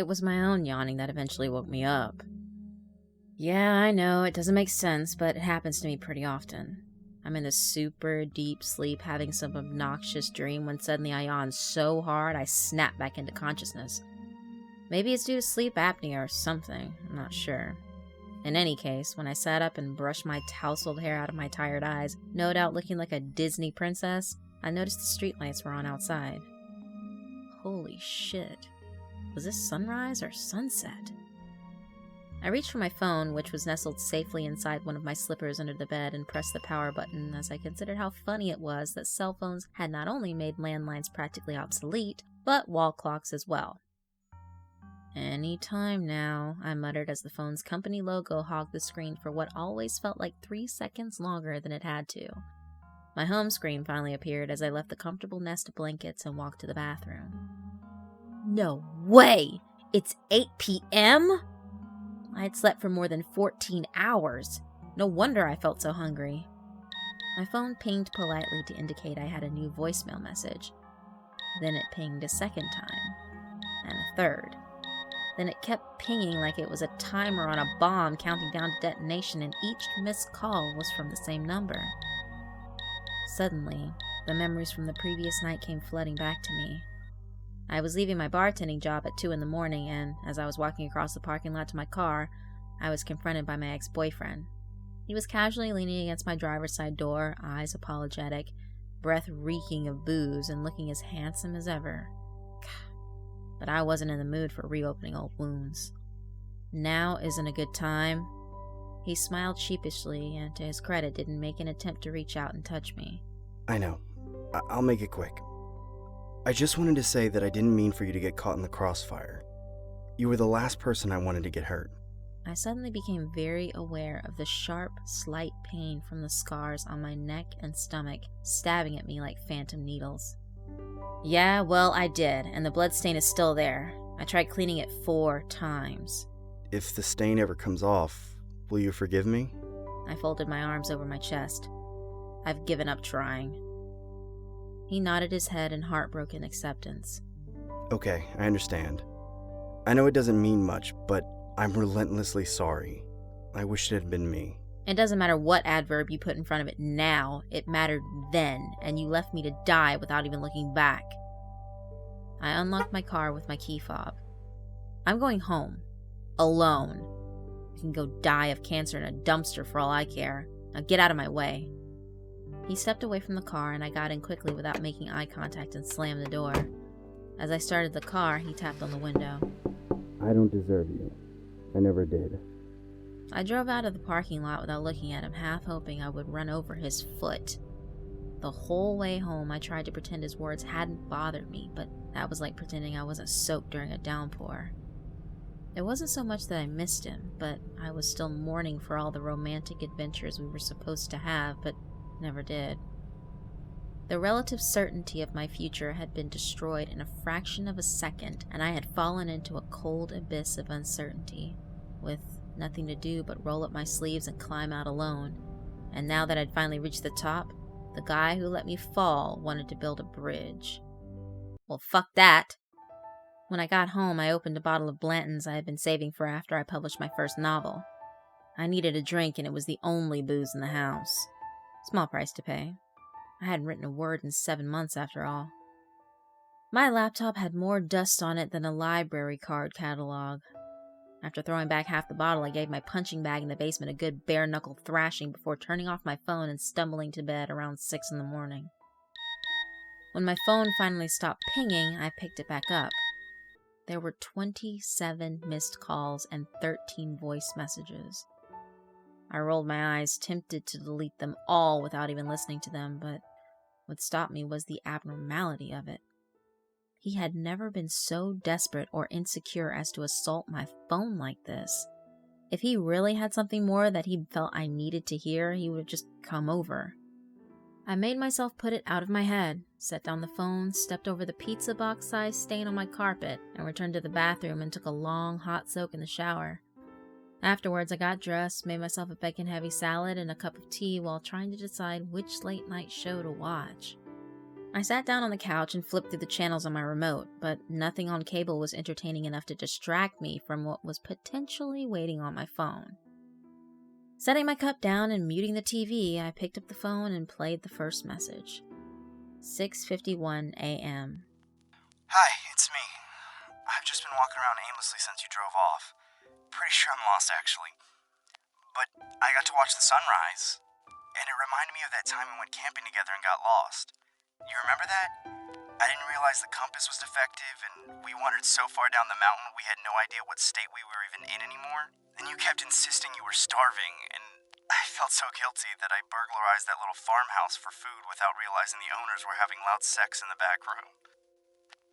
It was my own yawning that eventually woke me up. Yeah, I know, it doesn't make sense, but it happens to me pretty often. I'm in a super deep sleep having some obnoxious dream when suddenly I yawn so hard I snap back into consciousness. Maybe it's due to sleep apnea or something, I'm not sure. In any case, when I sat up and brushed my tousled hair out of my tired eyes, no doubt looking like a Disney princess, I noticed the streetlights were on outside. Holy shit. Was this sunrise or sunset? I reached for my phone, which was nestled safely inside one of my slippers under the bed, and pressed the power button as I considered how funny it was that cell phones had not only made landlines practically obsolete, but wall clocks as well. Any time now, I muttered as the phone's company logo hogged the screen for what always felt like 3 seconds longer than it had to. My home screen finally appeared as I left the comfortable nest of blankets and walked to the bathroom. No way! It's 8 p.m.? I had slept for more than 14 hours. No wonder I felt so hungry. My phone pinged politely to indicate I had a new voicemail message. Then it pinged a second time, and a third. Then it kept pinging like it was a timer on a bomb counting down to detonation, and each missed call was from the same number. Suddenly, the memories from the previous night came flooding back to me. I was leaving my bartending job at 2 in the morning, and as I was walking across the parking lot to my car, I was confronted by my ex-boyfriend. He was casually leaning against my driver's side door, eyes apologetic, breath reeking of booze, and looking as handsome as ever. But I wasn't in the mood for reopening old wounds. Now isn't a good time. He smiled sheepishly, and to his credit, didn't make an attempt to reach out and touch me. I know. I'll make it quick. I just wanted to say that I didn't mean for you to get caught in the crossfire. You were the last person I wanted to get hurt. I suddenly became very aware of the sharp, slight pain from the scars on my neck and stomach, stabbing at me like phantom needles. Yeah, well, I did, and the bloodstain is still there. I tried cleaning it 4 times. If the stain ever comes off, will you forgive me? I folded my arms over my chest. I've given up trying. He nodded his head in heartbroken acceptance. Okay, I understand. I know it doesn't mean much, but I'm relentlessly sorry. I wish it had been me. It doesn't matter what adverb you put in front of it now, it mattered then, and you left me to die without even looking back. I unlocked my car with my key fob. I'm going home. Alone. You can go die of cancer in a dumpster for all I care. Now get out of my way. He stepped away from the car, and I got in quickly without making eye contact and slammed the door. As I started the car, he tapped on the window. I don't deserve you. I never did. I drove out of the parking lot without looking at him, half hoping I would run over his foot. The whole way home, I tried to pretend his words hadn't bothered me, but that was like pretending I wasn't soaked during a downpour. It wasn't so much that I missed him, but I was still mourning for all the romantic adventures we were supposed to have, but never did. The relative certainty of my future had been destroyed in a fraction of a second, and I had fallen into a cold abyss of uncertainty, with nothing to do but roll up my sleeves and climb out alone. And now that I'd finally reached the top, the guy who let me fall wanted to build a bridge. Well, fuck that. When I got home, I opened a bottle of Blanton's I had been saving for after I published my first novel. I needed a drink, and it was the only booze in the house. Small price to pay. I hadn't written a word in 7 months after all. My laptop had more dust on it than a library card catalog. After throwing back half the bottle, I gave my punching bag in the basement a good bare-knuckle thrashing before turning off my phone and stumbling to bed around 6 in the morning. When my phone finally stopped pinging, I picked it back up. There were 27 missed calls and 13 voice messages. I rolled my eyes, tempted to delete them all without even listening to them, but what stopped me was the abnormality of it. He had never been so desperate or insecure as to assault my phone like this. If he really had something more that he felt I needed to hear, he would have just come over. I made myself put it out of my head, set down the phone, stepped over the pizza box-sized stain on my carpet, and returned to the bathroom and took a long, hot soak in the shower. Afterwards, I got dressed, made myself a bacon-heavy salad and a cup of tea while trying to decide which late-night show to watch. I sat down on the couch and flipped through the channels on my remote, but nothing on cable was entertaining enough to distract me from what was potentially waiting on my phone. Setting my cup down and muting the TV, I picked up the phone and played the first message. 6:51 a.m. Hi, it's me. I've just been walking around aimlessly since you drove off. Pretty sure I'm lost, actually. But I got to watch the sunrise, and it reminded me of that time we went camping together and got lost. You remember that? I didn't realize the compass was defective, and we wandered so far down the mountain we had no idea what state we were even in anymore. And you kept insisting you were starving, and I felt so guilty that I burglarized that little farmhouse for food without realizing the owners were having loud sex in the back room.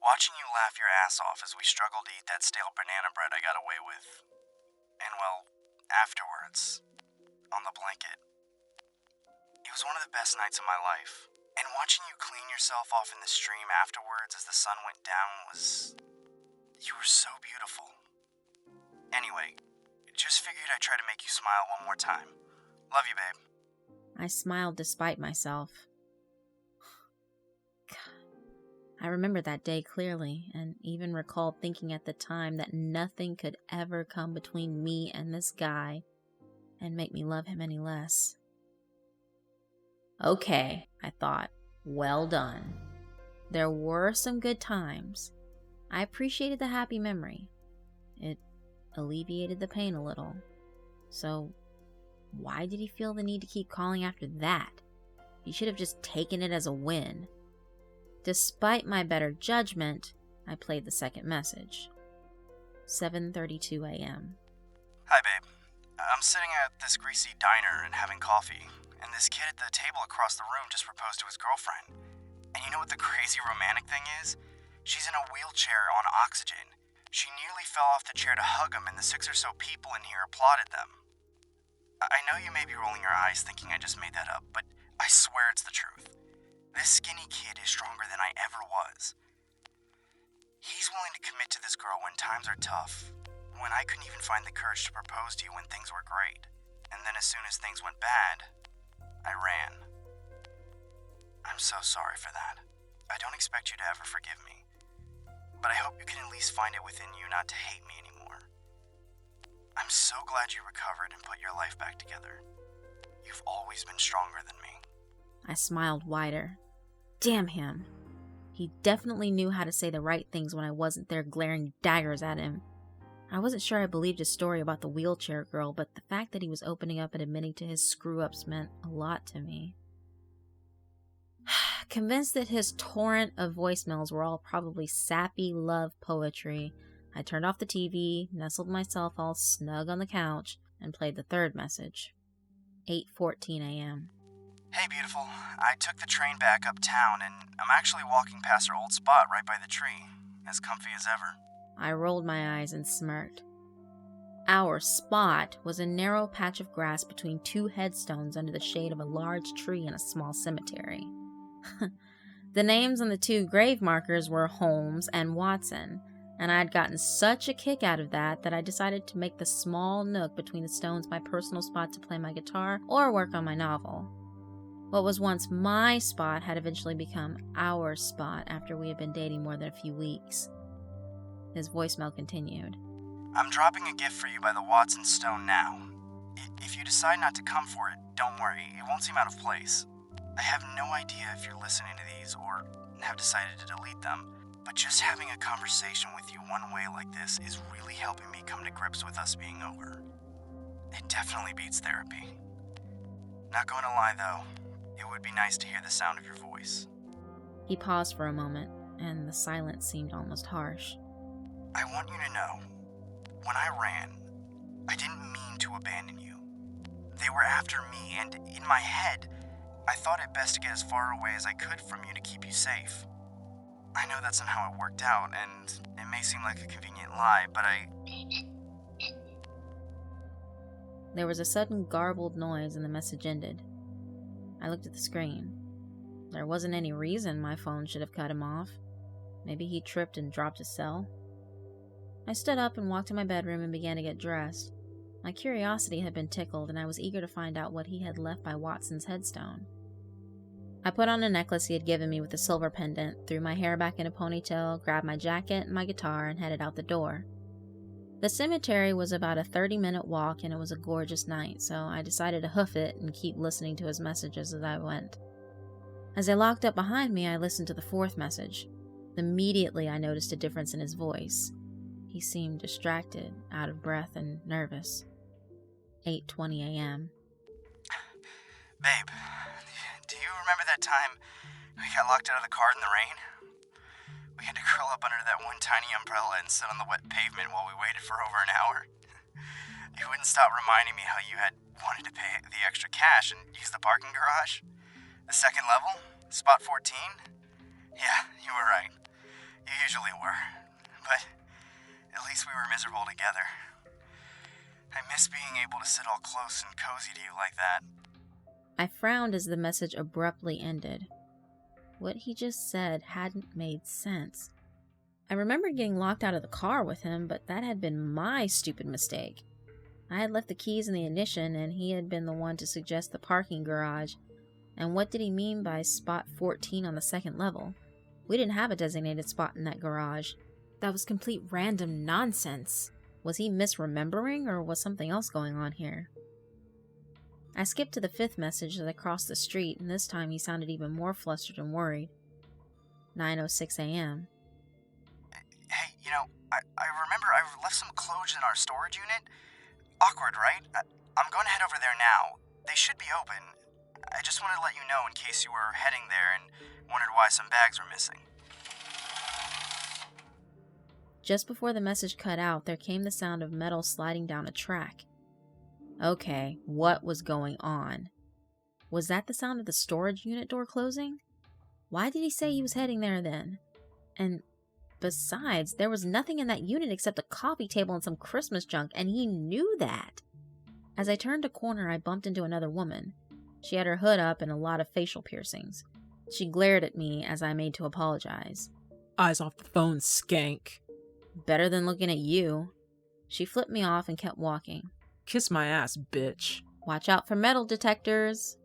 Watching you laugh your ass off as we struggled to eat that stale banana bread I got away with. And well, afterwards, on the blanket. It was one of the best nights of my life. And watching you clean yourself off in the stream afterwards as the sun went down was... You were so beautiful. Anyway, just figured I'd try to make you smile one more time. Love you, babe. I smiled despite myself. God. I remember that day clearly, and even recalled thinking at the time that nothing could ever come between me and this guy and make me love him any less. Okay, I thought. Well done. There were some good times. I appreciated the happy memory. It alleviated the pain a little. So, why did he feel the need to keep calling after that? He should have just taken it as a win. Despite my better judgment, I played the second message. 7:32 a.m. Hi, babe. I'm sitting at this greasy diner and having coffee, and this kid at the table across the room just proposed to his girlfriend. And you know what the crazy romantic thing is? She's in a wheelchair on oxygen. She nearly fell off the chair to hug him, and the 6 or so people in here applauded them. I know you may be rolling your eyes thinking I just made that up, but I swear it's the truth. This skinny kid is stronger than I ever was. He's willing to commit to this girl when times are tough, when I couldn't even find the courage to propose to you when things were great. And then as soon as things went bad, I ran. I'm so sorry for that. I don't expect you to ever forgive me. But I hope you can at least find it within you not to hate me anymore. I'm so glad you recovered and put your life back together. You've always been stronger than me. I smiled wider. Damn him. He definitely knew how to say the right things when I wasn't there glaring daggers at him. I wasn't sure I believed his story about the wheelchair girl, but the fact that he was opening up and admitting to his screw-ups meant a lot to me. Convinced that his torrent of voicemails were all probably sappy love poetry, I turned off the TV, nestled myself all snug on the couch, and played the third message. 8:14 a.m. Hey, beautiful. I took the train back uptown, and I'm actually walking past our old spot right by the tree, as comfy as ever. I rolled my eyes and smirked. Our spot was a narrow patch of grass between 2 headstones under the shade of a large tree in a small cemetery. The names on the 2 grave markers were Holmes and Watson, and I had gotten such a kick out of that I decided to make the small nook between the stones my personal spot to play my guitar or work on my novel. What was once my spot had eventually become our spot after we had been dating more than a few weeks. His voicemail continued. I'm dropping a gift for you by the Watson stone now. If you decide not to come for it, don't worry, it won't seem out of place. I have no idea if you're listening to these or have decided to delete them, but just having a conversation with you one way like this is really helping me come to grips with us being over. It definitely beats therapy. Not going to lie though, it would be nice to hear the sound of your voice. He paused for a moment, and the silence seemed almost harsh. I want you to know, when I ran, I didn't mean to abandon you. They were after me, and in my head, I thought it best to get as far away as I could from you to keep you safe. I know that's not how it worked out, and it may seem like a convenient lie, but There was a sudden garbled noise and the message ended. I looked at the screen. There wasn't any reason my phone should have cut him off. Maybe he tripped and dropped his cell. I stood up and walked to my bedroom and began to get dressed. My curiosity had been tickled, and I was eager to find out what he had left by Watson's headstone. I put on a necklace he had given me with a silver pendant, threw my hair back in a ponytail, grabbed my jacket and my guitar, and headed out the door. The cemetery was about a 30-minute walk, and it was a gorgeous night, so I decided to hoof it and keep listening to his messages as I went. As I locked up behind me, I listened to the fourth message. Immediately, I noticed a difference in his voice. He seemed distracted, out of breath, and nervous. 8:20 a.m. Babe, do you remember that time we got locked out of the car in the rain? We had to curl up under that one tiny umbrella and sit on the wet pavement while we waited for over an hour. You wouldn't stop reminding me how you had wanted to pay the extra cash and use the parking garage. The second level? Spot 14? Yeah, you were right. You usually were. But at least we were miserable together. I miss being able to sit all close and cozy to you like that. I frowned as the message abruptly ended. What he just said hadn't made sense. I remembered getting locked out of the car with him, but that had been my stupid mistake. I had left the keys in the ignition, and he had been the one to suggest the parking garage. And what did he mean by spot 14 on the second level? We didn't have a designated spot in that garage. That was complete random nonsense. Was he misremembering, or was something else going on here? I skipped to the fifth message as I crossed the street, and this time he sounded even more flustered and worried. 9:06 a.m. Hey, I remember I left some clothes in our storage unit. Awkward, right? I'm going to head over there now. They should be open. I just wanted to let you know in case you were heading there and wondered why some bags were missing. Just before the message cut out, there came the sound of metal sliding down a track. Okay, what was going on? Was that the sound of the storage unit door closing? Why did he say he was heading there then? And besides, there was nothing in that unit except a coffee table and some Christmas junk, and he knew that. As I turned a corner, I bumped into another woman. She had her hood up and a lot of facial piercings. She glared at me as I made to apologize. Eyes off the phone, skank. Better than looking at you. She flipped me off and kept walking. Kiss my ass, bitch. Watch out for metal detectors.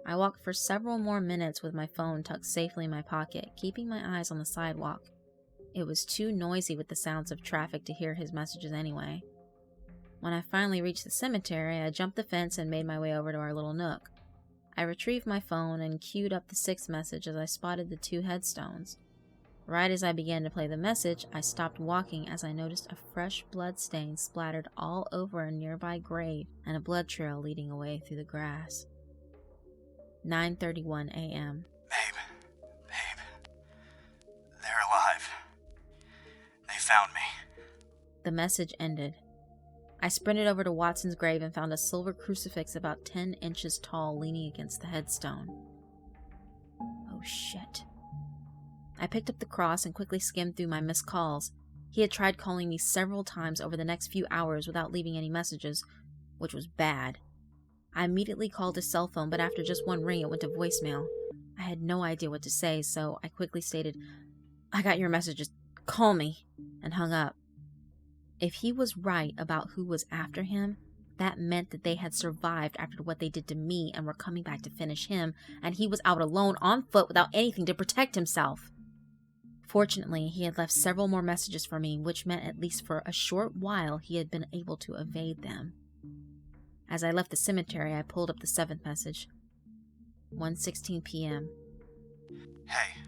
I walked for several more minutes with my phone tucked safely in my pocket, keeping my eyes on the sidewalk. It was too noisy with the sounds of traffic to hear his messages anyway. When I finally reached the cemetery, I jumped the fence and made my way over to our little nook. I retrieved my phone and queued up the sixth message as I spotted the two headstones. Right as I began to play the message, I stopped walking as I noticed a fresh blood stain splattered all over a nearby grave and a blood trail leading away through the grass. 9:31 a.m. Babe, they're alive. They found me. The message ended. I sprinted over to Watson's grave and found a silver crucifix about 10 inches tall leaning against the headstone. Oh shit. I picked up the cross and quickly skimmed through my missed calls. He had tried calling me several times over the next few hours without leaving any messages, which was bad. I immediately called his cell phone, but after just one ring, it went to voicemail. I had no idea what to say, so I quickly stated, "I got your messages. Call me," and hung up. If he was right about who was after him, that meant that they had survived after what they did to me and were coming back to finish him, and he was out alone on foot without anything to protect himself. Fortunately, he had left several more messages for me, which meant at least for a short while he had been able to evade them. As I left the cemetery, I pulled up the seventh message. 1:16 p.m. Hey,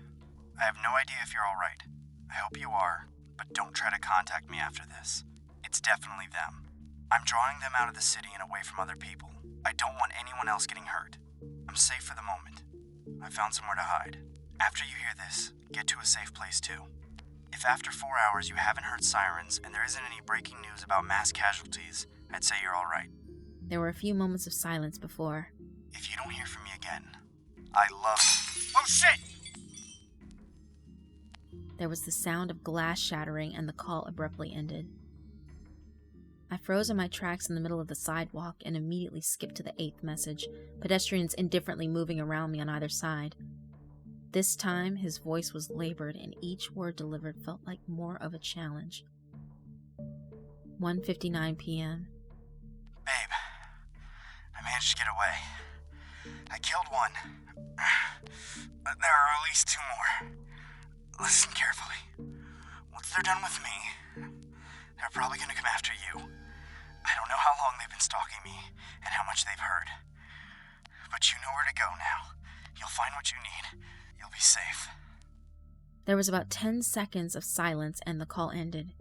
I have no idea if you're alright. I hope you are, but don't try to contact me after this. It's definitely them. I'm drawing them out of the city and away from other people. I don't want anyone else getting hurt. I'm safe for the moment. I found somewhere to hide. After you hear this, get to a safe place too. If after 4 hours you haven't heard sirens and there isn't any breaking news about mass casualties, I'd say you're alright. There were a few moments of silence before. If you don't hear from me again, I love you. Oh shit! There was the sound of glass shattering and the call abruptly ended. I froze in my tracks in the middle of the sidewalk and immediately skipped to the eighth message, pedestrians indifferently moving around me on either side. This time, his voice was labored and each word delivered felt like more of a challenge. 1:59 p.m. Babe, I managed to get away. I killed one. There are at least 2 more. Listen carefully. Once they're done with me, they're probably gonna come after you. I don't know how long they've been stalking me and how much they've heard. But you know where to go now. You'll find what you need. You'll be safe. There was about 10 seconds of silence and the call ended.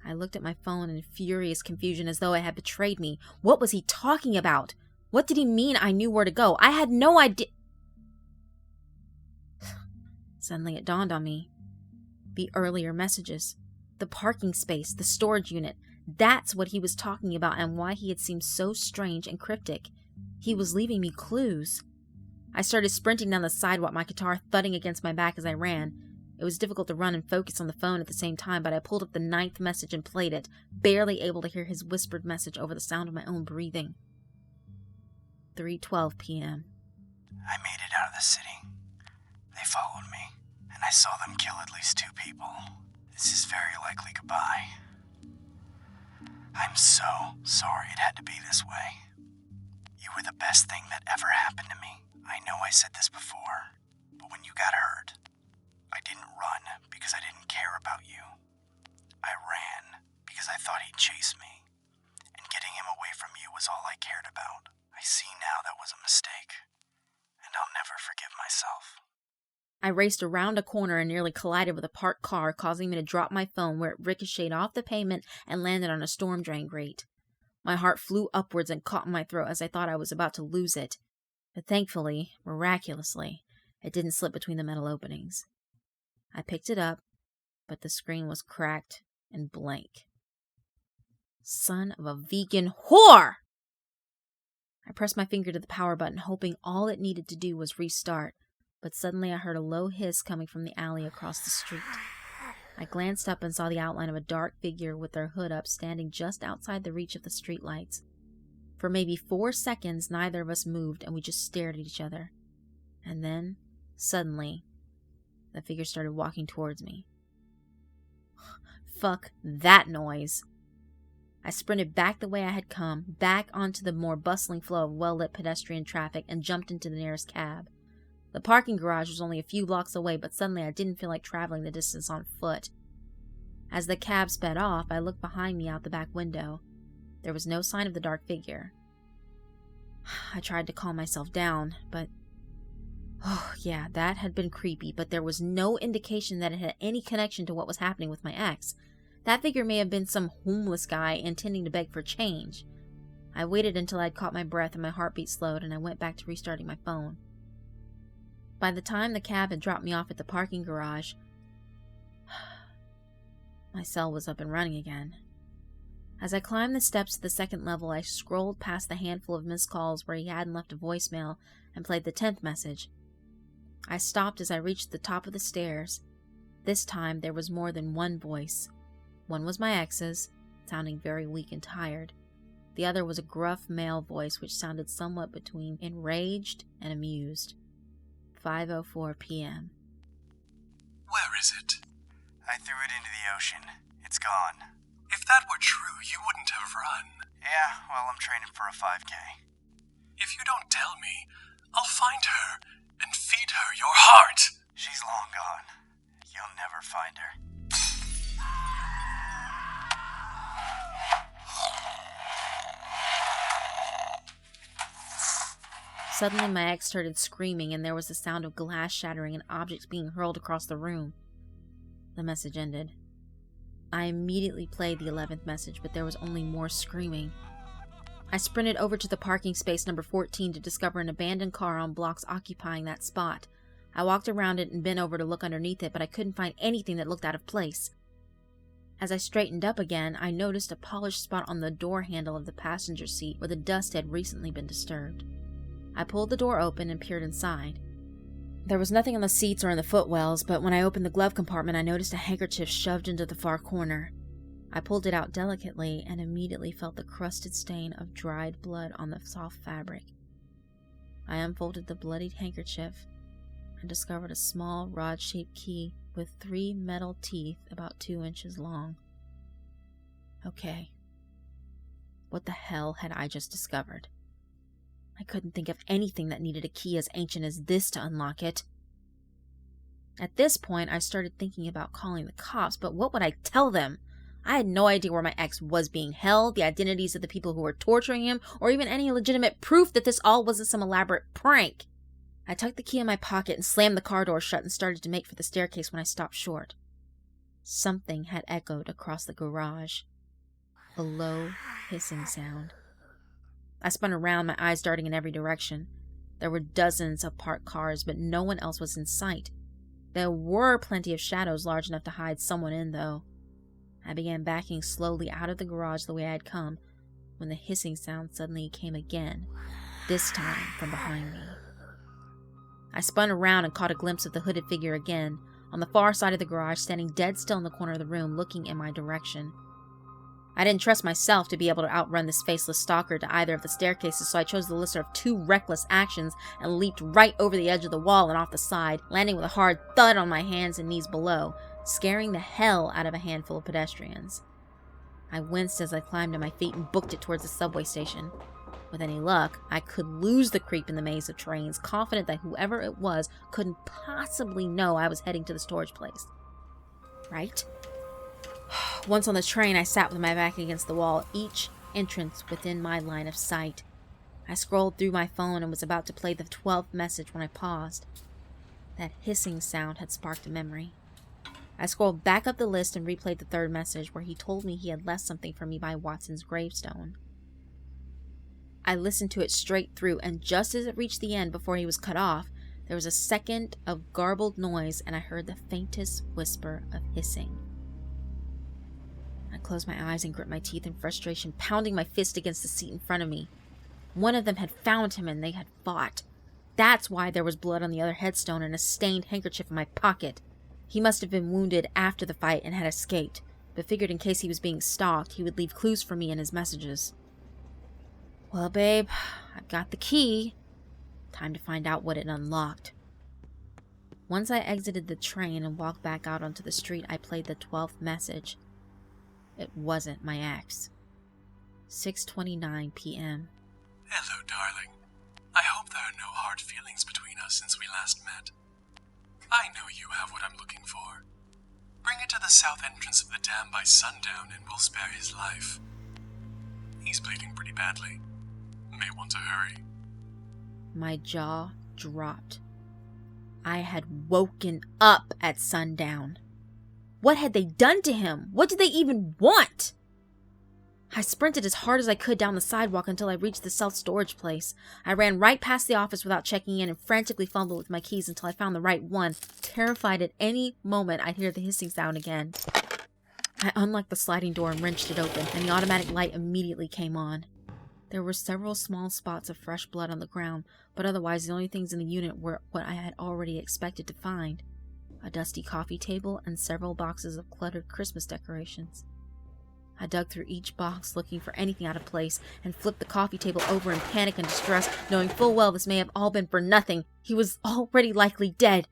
I looked at my phone in furious confusion as though it had betrayed me. What was he talking about? What did he mean I knew where to go? I had no idea. Suddenly it dawned on me. The earlier messages. The parking space, the storage unit. That's what he was talking about and why he had seemed so strange and cryptic. He was leaving me clues. I started sprinting down the sidewalk, my guitar thudding against my back as I ran. It was difficult to run and focus on the phone at the same time, but I pulled up the 9th message and played it, barely able to hear his whispered message over the sound of my own breathing. 3:12 p.m. I made it out of the city. They followed me, and I saw them kill at least 2 people. This is very likely goodbye. I'm so sorry it had to be this way. You were the best thing that ever happened to me. I know I said this before, but when you got hurt, I didn't run because I didn't care about you. I ran because I thought he'd chase me, and getting him away from you was all I cared about. I see now that was a mistake, and I'll never forgive myself. I raced around a corner and nearly collided with a parked car, causing me to drop my phone where it ricocheted off the pavement and landed on a storm drain grate. My heart flew upwards and caught in my throat as I thought I was about to lose it. But thankfully, miraculously, it didn't slip between the metal openings. I picked it up, but the screen was cracked and blank. Son of a vegan whore! I pressed my finger to the power button, hoping all it needed to do was restart, but suddenly I heard a low hiss coming from the alley across the street. I glanced up and saw the outline of a dark figure with their hood up standing just outside the reach of the streetlights. For maybe 4 seconds, neither of us moved, and we just stared at each other. And then, suddenly, the figure started walking towards me. Fuck that noise. I sprinted back the way I had come, back onto the more bustling flow of well-lit pedestrian traffic, and jumped into the nearest cab. The parking garage was only a few blocks away, but suddenly I didn't feel like traveling the distance on foot. As the cab sped off, I looked behind me out the back window. There was no sign of the dark figure. I tried to calm myself down, but... Oh, yeah, that had been creepy, but there was no indication that it had any connection to what was happening with my ex. That figure may have been some homeless guy intending to beg for change. I waited until I'd caught my breath and my heartbeat slowed, and I went back to restarting my phone. By the time the cab had dropped me off at the parking garage, my cell was up and running again. As I climbed the steps to the 2nd level, I scrolled past the handful of missed calls where he hadn't left a voicemail and played the 10th message. I stopped as I reached the top of the stairs. This time there was more than one voice. One was my ex's, sounding very weak and tired. The other was a gruff male voice which sounded somewhat between enraged and amused. 5:04 p.m. Where is it? I threw it into the ocean. It's gone. If that were true, you wouldn't have run. Yeah, well, I'm training for a 5K. If you don't tell me, I'll find her and feed her your heart. She's long gone. You'll never find her. Suddenly my ex started screaming, and there was the sound of glass shattering and objects being hurled across the room. The message ended. I immediately played the 11th message, but there was only more screaming. I sprinted over to the parking space number 14 to discover an abandoned car on blocks occupying that spot. I walked around it and bent over to look underneath it, but I couldn't find anything that looked out of place. As I straightened up again, I noticed a polished spot on the door handle of the passenger seat where the dust had recently been disturbed. I pulled the door open and peered inside. There was nothing on the seats or in the footwells, but when I opened the glove compartment, I noticed a handkerchief shoved into the far corner. I pulled it out delicately and immediately felt the crusted stain of dried blood on the soft fabric. I unfolded the bloodied handkerchief and discovered a small rod-shaped key with 3 metal teeth about 2 inches long. Okay. What the hell had I just discovered? I couldn't think of anything that needed a key as ancient as this to unlock it. At this point, I started thinking about calling the cops, but what would I tell them? I had no idea where my ex was being held, the identities of the people who were torturing him, or even any legitimate proof that this all wasn't some elaborate prank. I tucked the key in my pocket and slammed the car door shut and started to make for the staircase when I stopped short. Something had echoed across the garage. A low, hissing sound. I spun around, my eyes darting in every direction. There were dozens of parked cars, but no one else was in sight. There were plenty of shadows large enough to hide someone in, though. I began backing slowly out of the garage the way I had come, when the hissing sound suddenly came again, this time from behind me. I spun around and caught a glimpse of the hooded figure again, on the far side of the garage, standing dead still in the corner of the room, looking in my direction. I didn't trust myself to be able to outrun this faceless stalker to either of the staircases, so I chose the lesser of two reckless actions and leaped right over the edge of the wall and off the side, landing with a hard thud on my hands and knees below, scaring the hell out of a handful of pedestrians. I winced as I climbed to my feet and booked it towards the subway station. With any luck, I could lose the creep in the maze of trains, confident that whoever it was couldn't possibly know I was heading to the storage place. Right? Once on the train, I sat with my back against the wall, each entrance within my line of sight. I scrolled through my phone and was about to play the 12th message when I paused. That hissing sound had sparked a memory. I scrolled back up the list and replayed the third message, where he told me he had left something for me by Watson's gravestone. I listened to it straight through, and just as it reached the end before he was cut off, there was a second of garbled noise, and I heard the faintest whisper of hissing. I closed my eyes and grit my teeth in frustration, pounding my fist against the seat in front of me. One of them had found him, and they had fought. That's why there was blood on the other headstone and a stained handkerchief in my pocket. He must have been wounded after the fight and had escaped, but figured in case he was being stalked, he would leave clues for me in his messages. Well, babe, I've got the key. Time to find out what it unlocked. Once I exited the train and walked back out onto the street, I played the 12th message. It wasn't my ex. 6:29 p.m. Hello, darling. I hope there are no hard feelings between us since we last met. I know you have what I'm looking for. Bring it to the south entrance of the dam by sundown and we'll spare his life. He's bleeding pretty badly. May want to hurry. My jaw dropped. I had woken up at sundown. What had they done to him? What did they even want? I sprinted as hard as I could down the sidewalk until I reached the self-storage place. I ran right past the office without checking in and frantically fumbled with my keys until I found the right one, terrified at any moment I'd hear the hissing sound again. I unlocked the sliding door and wrenched it open, and the automatic light immediately came on. There were several small spots of fresh blood on the ground, but otherwise the only things in the unit were what I had already expected to find. A dusty coffee table and several boxes of cluttered Christmas decorations. I dug through each box looking for anything out of place and flipped the coffee table over in panic and distress, knowing full well this may have all been for nothing. He was already likely dead.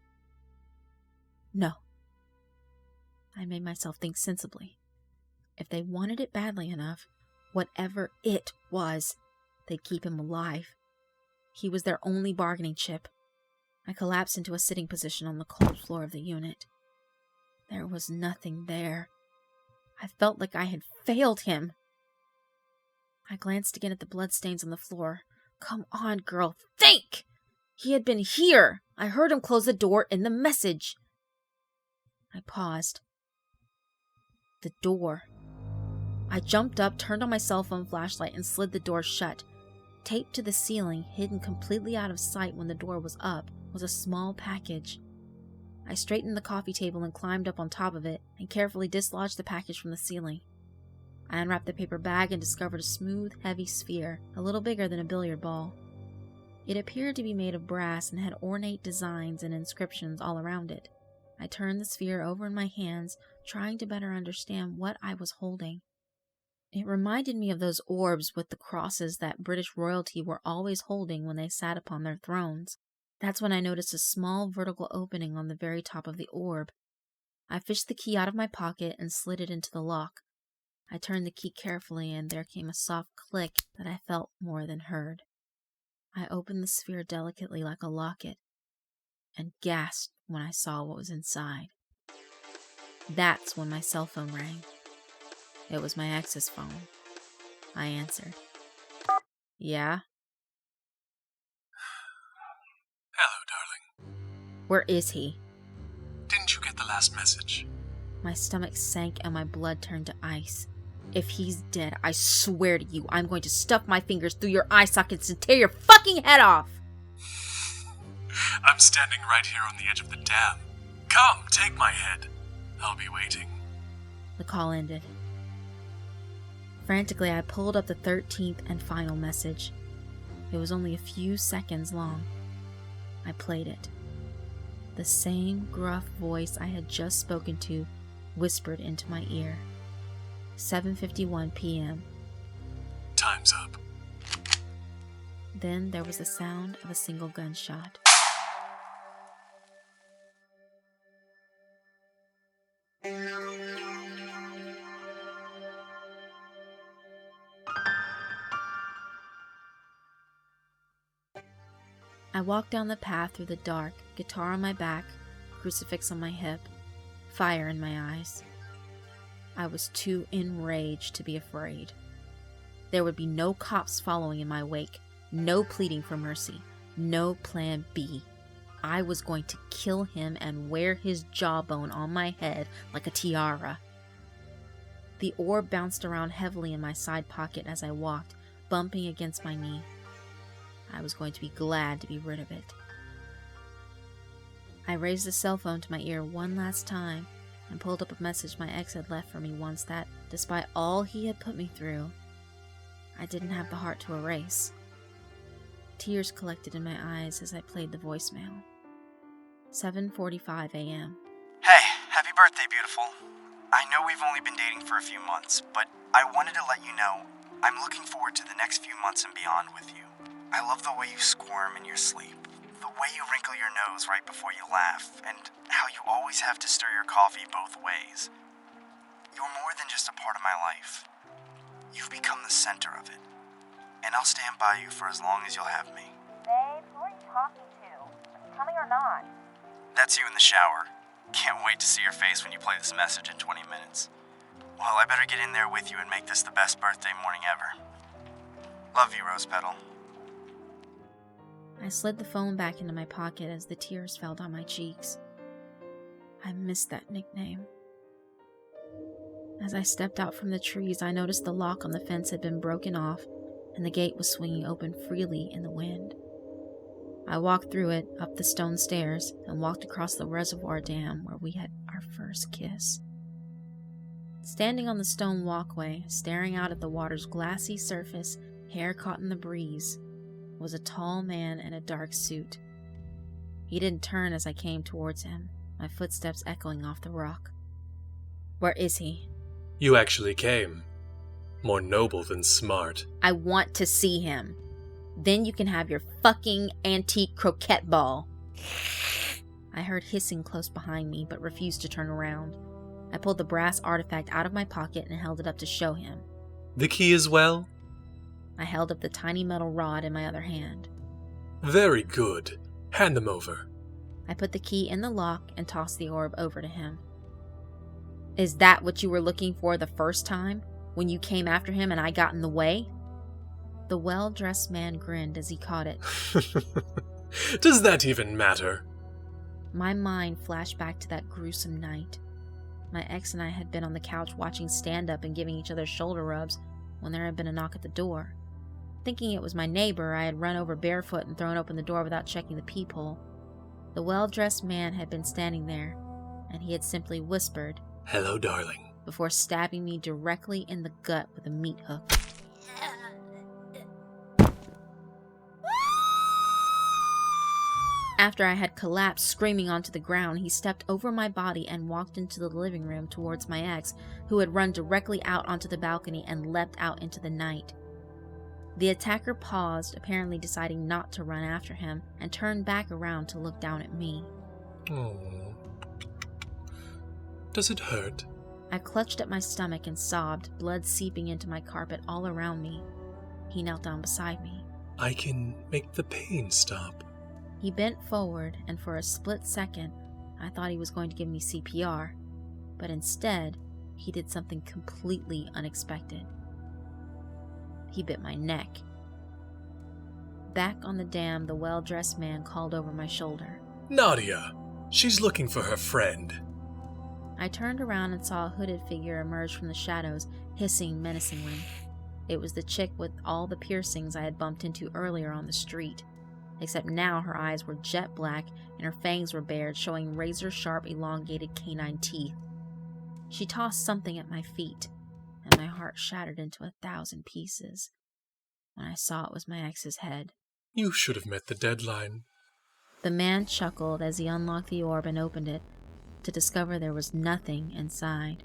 No. I made myself think sensibly. If they wanted it badly enough, whatever it was, they'd keep him alive. He was their only bargaining chip. I collapsed into a sitting position on the cold floor of the unit. There was nothing there. I felt like I had failed him. I glanced again at the bloodstains on the floor. Come on, girl, think! He had been here. I heard him close the door in the message. I paused. The door. I jumped up, turned on my cell phone flashlight, and slid the door shut. Taped to the ceiling, hidden completely out of sight when the door was up, was a small package. I straightened the coffee table and climbed up on top of it and carefully dislodged the package from the ceiling. I unwrapped the paper bag and discovered a smooth, heavy sphere, a little bigger than a billiard ball. It appeared to be made of brass and had ornate designs and inscriptions all around it. I turned the sphere over in my hands, trying to better understand what I was holding. It reminded me of those orbs with the crosses that British royalty were always holding when they sat upon their thrones. That's when I noticed a small vertical opening on the very top of the orb. I fished the key out of my pocket and slid it into the lock. I turned the key carefully, and there came a soft click that I felt more than heard. I opened the sphere delicately like a locket and gasped when I saw what was inside. That's when my cell phone rang. It was my ex's phone. I answered. Yeah? Hello, darling. Where is he? Didn't you get the last message? My stomach sank and my blood turned to ice. If he's dead, I swear to you, I'm going to stuff my fingers through your eye sockets and tear your fucking head off! I'm standing right here on the edge of the dam. Come, take my head. I'll be waiting. The call ended. Frantically, I pulled up the 13th and final message. It was only a few seconds long. I played it. The same gruff voice I had just spoken to whispered into my ear. 7:51 p.m. Time's up. Then there was the sound of a single gunshot. I walked down the path through the dark, guitar on my back, crucifix on my hip, fire in my eyes. I was too enraged to be afraid. There would be no cops following in my wake, no pleading for mercy, no plan B. I was going to kill him and wear his jawbone on my head like a tiara. The orb bounced around heavily in my side pocket as I walked, bumping against my knee. I was going to be glad to be rid of it. I raised the cell phone to my ear one last time and pulled up a message my ex had left for me once that, despite all he had put me through, I didn't have the heart to erase. Tears collected in my eyes as I played the voicemail. 7:45 a.m. Hey, happy birthday, beautiful. I know we've only been dating for a few months, but I wanted to let you know I'm looking forward to the next few months and beyond with you. I love the way you squirm in your sleep, the way you wrinkle your nose right before you laugh, and how you always have to stir your coffee both ways. You're more than just a part of my life. You've become the center of it, and I'll stand by you for as long as you'll have me. Babe, who are you talking to? Coming or not? That's you in the shower. Can't wait to see your face when you play this message in 20 minutes. Well, I better get in there with you and make this the best birthday morning ever. Love you, Rose Petal. I slid the phone back into my pocket as the tears fell down my cheeks. I missed that nickname. As I stepped out from the trees, I noticed the lock on the fence had been broken off and the gate was swinging open freely in the wind. I walked through it, up the stone stairs, and walked across the reservoir dam where we had our first kiss. Standing on the stone walkway, staring out at the water's glassy surface, hair caught in the breeze, was a tall man in a dark suit. He didn't turn as I came towards him, my footsteps echoing off the rock. Where is he? You actually came. More noble than smart. I want to see him. Then you can have your fucking antique croquette ball. I heard hissing close behind me, but refused to turn around. I pulled the brass artifact out of my pocket and held it up to show him. The key as well? I held up the tiny metal rod in my other hand. Very good. Hand them over. I put the key in the lock and tossed the orb over to him. Is that what you were looking for the first time, when you came after him and I got in the way? The well-dressed man grinned as he caught it. Does that even matter? My mind flashed back to that gruesome night. My ex and I had been on the couch watching stand-up and giving each other shoulder rubs when there had been a knock at the door. Thinking it was my neighbor, I had run over barefoot and thrown open the door without checking the peephole. The well-dressed man had been standing there, and he had simply whispered, "Hello, darling," before stabbing me directly in the gut with a meat hook. After I had collapsed screaming onto the ground, he stepped over my body and walked into the living room towards my ex, who had run directly out onto the balcony and leapt out into the night. The attacker paused, apparently deciding not to run after him, and turned back around to look down at me. Oh. Does it hurt? I clutched at my stomach and sobbed, blood seeping into my carpet all around me. He knelt down beside me. I can make the pain stop. He bent forward, and for a split second, I thought he was going to give me CPR, but instead, he did something completely unexpected. He bit my neck. Back on the dam, the well-dressed man called over my shoulder. Nadia! She's looking for her friend. I turned around and saw a hooded figure emerge from the shadows, hissing menacingly. It was the chick with all the piercings I had bumped into earlier on the street, except now her eyes were jet black and her fangs were bared, showing razor-sharp, elongated canine teeth. She tossed something at my feet, and my heart shattered into 1,000 pieces when I saw it was my ex's head. You should have met the deadline. The man chuckled as he unlocked the orb and opened it, to discover there was nothing inside.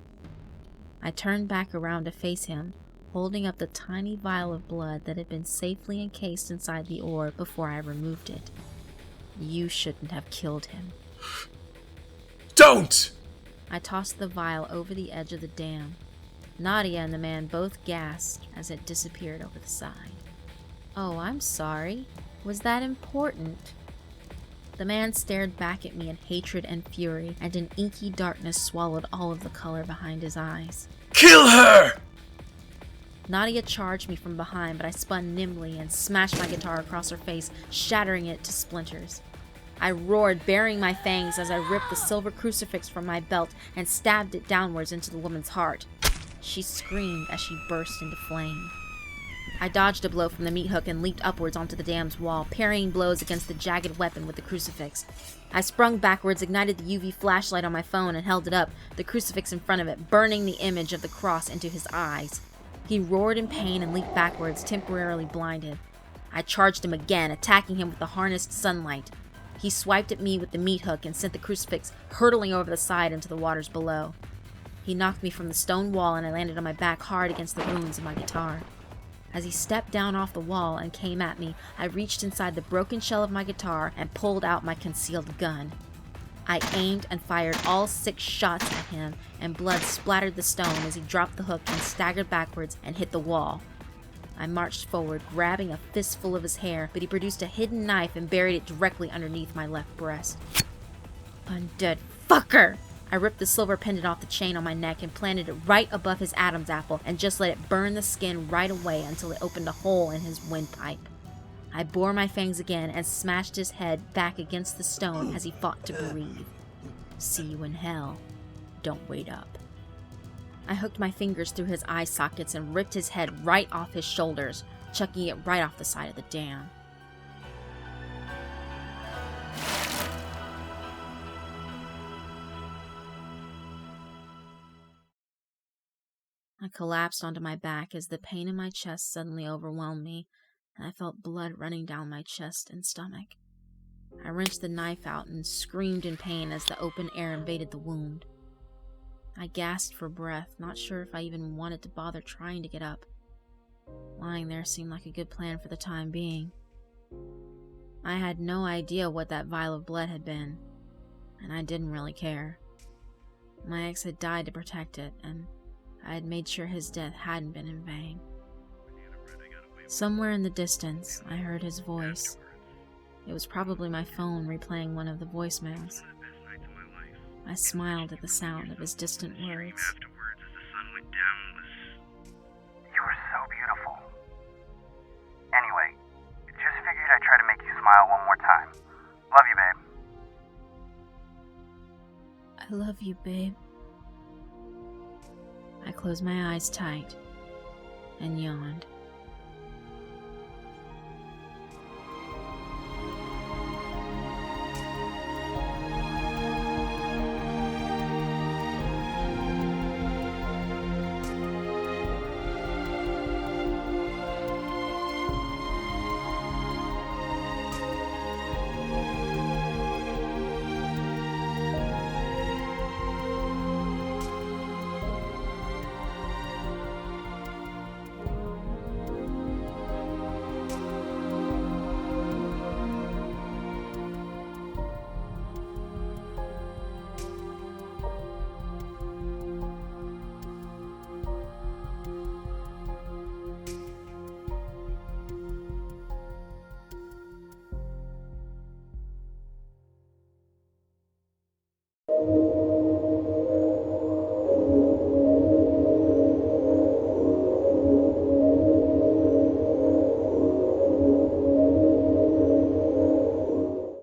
I turned back around to face him, holding up the tiny vial of blood that had been safely encased inside the orb before I removed it. You shouldn't have killed him. Don't! I tossed the vial over the edge of the dam. Nadia and the man both gasped as it disappeared over the side. Oh, I'm sorry. Was that important? The man stared back at me in hatred and fury, and an inky darkness swallowed all of the color behind his eyes. Kill her! Nadia charged me from behind, but I spun nimbly and smashed my guitar across her face, shattering it to splinters. I roared, baring my fangs as I ripped the silver crucifix from my belt and stabbed it downwards into the woman's heart. She screamed as she burst into flame. I dodged a blow from the meat hook and leaped upwards onto the dam's wall, parrying blows against the jagged weapon with the crucifix. I sprung backwards, ignited the UV flashlight on my phone, and held it up, the crucifix in front of it, burning the image of the cross into his eyes. He roared in pain and leaped backwards, temporarily blinded. I charged him again, attacking him with the harnessed sunlight. He swiped at me with the meat hook and sent the crucifix hurtling over the side into the waters below. He knocked me from the stone wall, and I landed on my back hard against the ruins of my guitar. As he stepped down off the wall and came at me, I reached inside the broken shell of my guitar and pulled out my concealed gun. I aimed and fired all 6 shots at him, and blood splattered the stone as he dropped the hook and staggered backwards and hit the wall. I marched forward, grabbing a fistful of his hair, but he produced a hidden knife and buried it directly underneath my left breast. Undead fucker! I ripped the silver pendant off the chain on my neck and planted it right above his Adam's apple and just let it burn the skin right away until it opened a hole in his windpipe. I bore my fangs again and smashed his head back against the stone as he fought to breathe. See you in hell. Don't wait up. I hooked my fingers through his eye sockets and ripped his head right off his shoulders, chucking it right off the side of the dam. I collapsed onto my back as the pain in my chest suddenly overwhelmed me, and I felt blood running down my chest and stomach. I wrenched the knife out and screamed in pain as the open air invaded the wound. I gasped for breath, not sure if I even wanted to bother trying to get up. Lying there seemed like a good plan for the time being. I had no idea what that vial of blood had been, and I didn't really care. My ex had died to protect it, and I had made sure his death hadn't been in vain. Somewhere in the distance, I heard his voice. It was probably my phone replaying one of the voicemails. I smiled at the sound of his distant words. Afterwards, as the sun went down, you were so beautiful. Anyway, just figured I'd try to make you smile one more time. Love you, babe. I love you, babe. I closed my eyes tight and yawned.